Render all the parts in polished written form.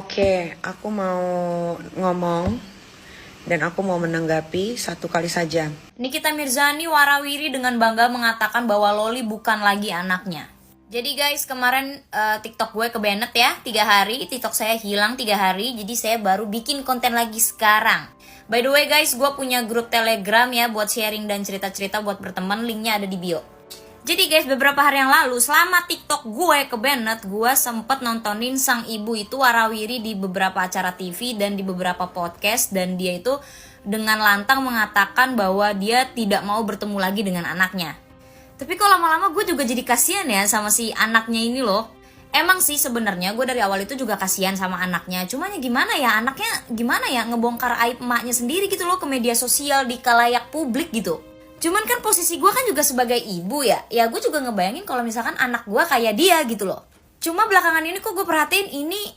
Oke, aku mau ngomong dan aku mau menanggapi satu kali saja. Nikita Mirzani warawiri dengan bangga mengatakan bahwa Loli bukan lagi anaknya. Jadi guys, kemarin TikTok gue kebanet ya 3 hari. TikTok saya hilang 3 hari. Jadi saya baru bikin konten lagi sekarang. By the way guys, gue punya grup Telegram ya buat sharing dan cerita-cerita buat berteman. Linknya ada di bio. Jadi guys, beberapa hari yang lalu selama TikTok gue kebanet, gue sempet nontonin sang ibu itu warawiri di beberapa acara TV dan di beberapa podcast. Dan dia itu dengan lantang mengatakan bahwa dia tidak mau bertemu lagi dengan anaknya. Tapi kok lama-lama gue juga jadi kasihan ya sama si anaknya ini loh. Emang sih sebenarnya gue dari awal itu juga kasihan sama anaknya. Cuman ya gimana ya, anaknya gimana ya ngebongkar aib emaknya sendiri gitu loh ke media sosial di kalayak publik gitu. Cuman kan posisi gue kan juga sebagai ibu ya. Ya gue juga ngebayangin kalau misalkan anak gue kayak dia gitu loh. Cuma belakangan ini kok gue perhatiin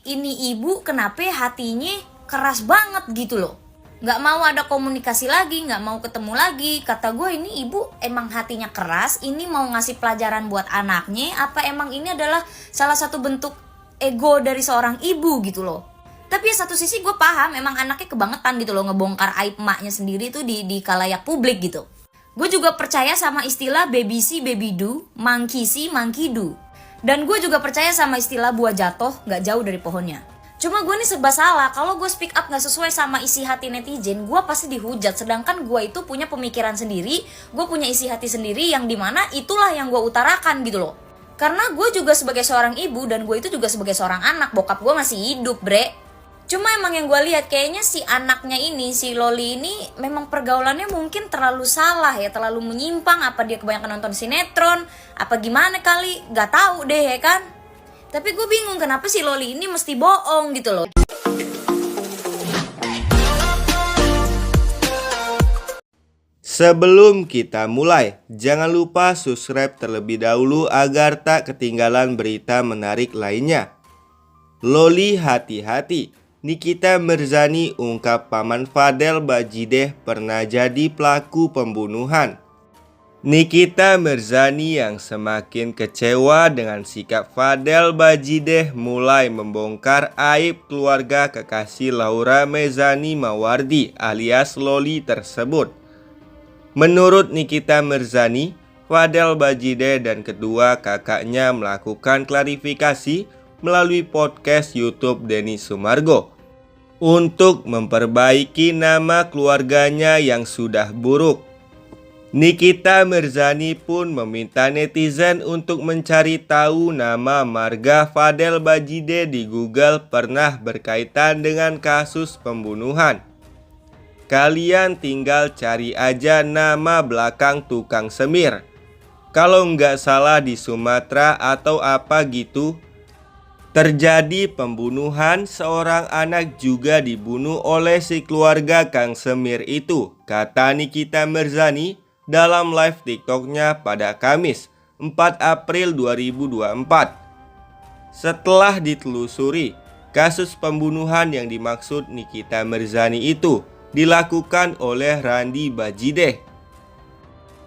ini ibu kenapa hatinya keras banget gitu loh. Gak mau ada komunikasi lagi, gak mau ketemu lagi. Kata gue ini ibu emang hatinya keras, ini mau ngasih pelajaran buat anaknya, apa emang ini adalah salah satu bentuk ego dari seorang ibu gitu loh. Tapi ya satu sisi gue paham, emang anaknya kebangetan gitu loh ngebongkar aib emaknya sendiri tuh di kalayak publik gitu. Gue juga percaya sama istilah baby see baby do, monkey see monkey do. Dan gue juga percaya sama istilah buah jatuh gak jauh dari pohonnya. Cuma gue nih serba salah, kalau gue speak up gak sesuai sama isi hati netizen, gue pasti dihujat. Sedangkan gue itu punya pemikiran sendiri, gue punya isi hati sendiri yang dimana itulah yang gue utarakan gitu loh. Karena gue juga sebagai seorang ibu dan gue itu juga sebagai seorang anak, bokap gue masih hidup bre. Cuma emang yang gue lihat kayaknya si anaknya ini, si Loli ini memang pergaulannya mungkin terlalu salah ya, terlalu menyimpang. Apa dia kebanyakan nonton sinetron, apa gimana kali, gak tahu deh ya kan. Tapi gue bingung kenapa si Loli ini mesti bohong gitu loh. Sebelum kita mulai, jangan lupa subscribe terlebih dahulu agar tak ketinggalan berita menarik lainnya. Loli hati-hati, Nikita Mirzani ungkap paman Fadel Bajideh pernah jadi pelaku pembunuhan. Nikita Mirzani yang semakin kecewa dengan sikap Fadel Bajideh mulai membongkar aib keluarga kekasih Laura Mezani Mawardi alias Loli tersebut. Menurut Nikita Mirzani, Fadel Bajideh dan kedua kakaknya melakukan klarifikasi melalui podcast YouTube Denny Sumargo untuk memperbaiki nama keluarganya yang sudah buruk. Nikita Mirzani pun meminta netizen untuk mencari tahu nama marga Fadel Bajideh di Google pernah berkaitan dengan kasus pembunuhan. Kalian tinggal cari aja nama belakang tukang semir. Kalau nggak salah di Sumatera atau apa gitu, terjadi pembunuhan, seorang anak juga dibunuh oleh si keluarga Kang Semir itu, kata Nikita Mirzani dalam live TikToknya pada Kamis 4 April 2024. Setelah ditelusuri, kasus pembunuhan yang dimaksud Nikita Mirzani itu dilakukan oleh Randi Bajideh.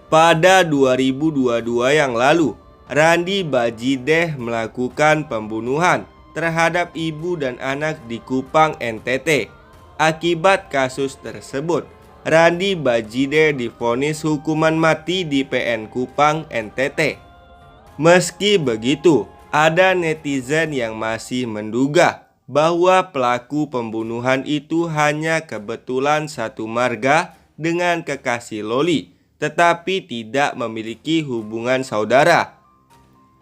Pada 2022 yang lalu, Randi Bajideh melakukan pembunuhan terhadap ibu dan anak di Kupang, NTT. Akibat kasus tersebut, Randi Bajideh divonis hukuman mati di PN Kupang, NTT. Meski begitu, ada netizen yang masih menduga bahwa pelaku pembunuhan itu hanya kebetulan satu marga dengan kekasih Loli, tetapi tidak memiliki hubungan saudara.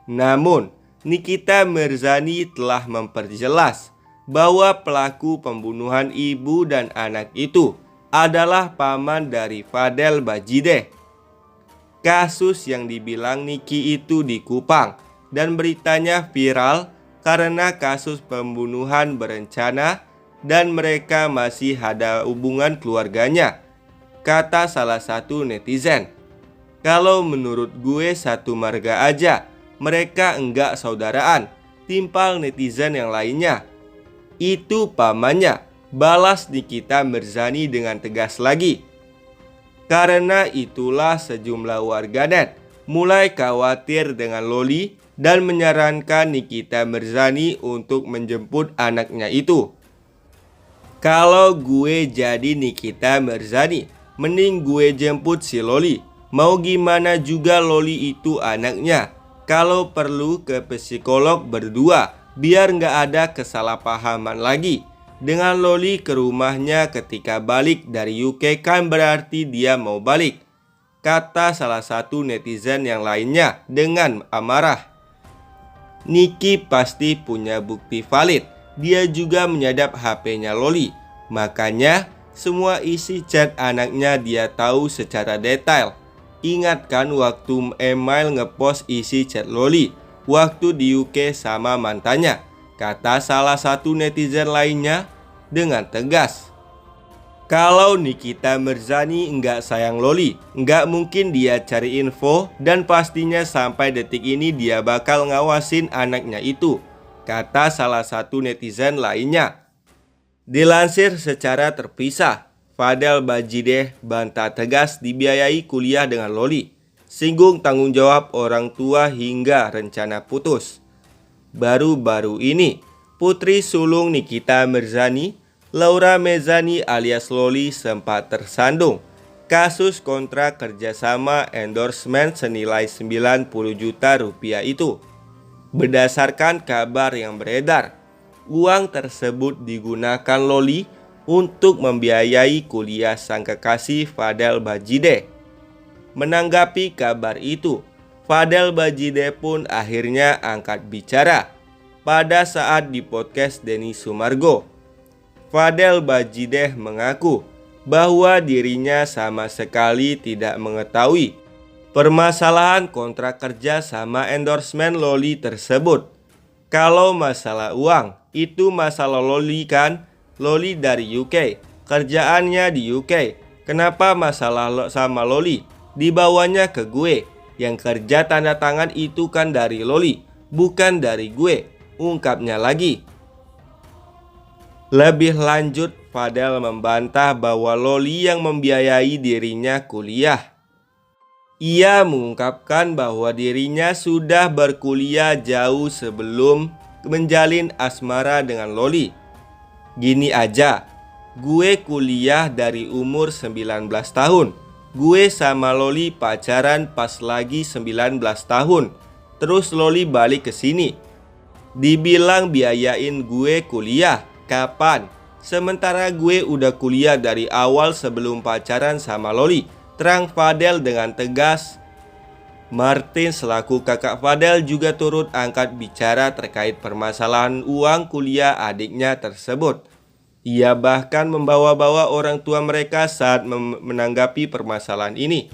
Namun, Nikita Mirzani telah memperjelas bahwa pelaku pembunuhan ibu dan anak itu adalah paman dari Fadel Bajideh. Kasus yang dibilang Niki itu di Kupang dan beritanya viral karena kasus pembunuhan berencana dan mereka masih ada hubungan keluarganya, kata salah satu netizen. Kalau menurut gue satu marga aja, mereka enggak saudaraan, timpal netizen yang lainnya. Itu pamannya, balas Nikita Mirzani dengan tegas lagi. Karena itulah sejumlah warganet mulai khawatir dengan Loli dan menyarankan Nikita Mirzani untuk menjemput anaknya itu. Kalau gue jadi Nikita Mirzani, mending gue jemput si Loli. Mau gimana juga Loli itu anaknya. Kalau perlu ke psikolog berdua, biar nggak ada kesalahpahaman lagi. Dengan Loli ke rumahnya ketika balik dari UK kan berarti dia mau balik, kata salah satu netizen yang lainnya dengan amarah. Niki pasti punya bukti valid. Dia juga menyadap HP-nya Loli. Makanya semua isi chat anaknya dia tahu secara detail. Ingat kan waktu Email ngepost isi chat Loli waktu di UK sama mantannya, kata salah satu netizen lainnya dengan tegas. Kalau Nikita Mirzani nggak sayang Loli, nggak mungkin dia cari info dan pastinya sampai detik ini dia bakal ngawasin anaknya itu, kata salah satu netizen lainnya. Dilansir secara terpisah, Fadel Bajideh bantah tegas dibiayai kuliah dengan Loli, singgung tanggung jawab orang tua hingga rencana putus. Baru-baru ini, putri sulung Nikita Mirzani, Laura Mezani alias Loli sempat tersandung kasus kontrak kerjasama endorsement senilai 90 juta rupiah itu. Berdasarkan kabar yang beredar, uang tersebut digunakan Loli untuk membiayai kuliah sang kekasih Fadel Bajideh. Menanggapi kabar itu, Fadel Bajideh pun akhirnya angkat bicara pada saat di podcast Denny Sumargo. Fadel Bajideh mengaku bahwa dirinya sama sekali tidak mengetahui permasalahan kontrak kerja sama endorsement Loli tersebut. Kalau masalah uang, itu masalah Loli kan? Loli dari UK, kerjaannya di UK. Kenapa masalah sama Loli dibawanya ke gue? Yang kerja tanda tangan itu kan dari Loli, bukan dari gue, ungkapnya lagi. Lebih lanjut, Fadel membantah bahwa Loli yang membiayai dirinya kuliah. Ia mengungkapkan bahwa dirinya sudah berkuliah jauh sebelum menjalin asmara dengan Loli. Gini aja, gue kuliah dari umur 19 tahun. Gue sama Loli pacaran pas lagi 19 tahun. Terus Loli balik ke sini. Dibilang biayain gue kuliah. Kapan? Sementara gue udah kuliah dari awal sebelum pacaran sama Loli, terang Fadel dengan tegas. Martin selaku kakak Fadel juga turut angkat bicara terkait permasalahan uang kuliah adiknya tersebut. Ia bahkan membawa-bawa orang tua mereka saat menanggapi permasalahan ini.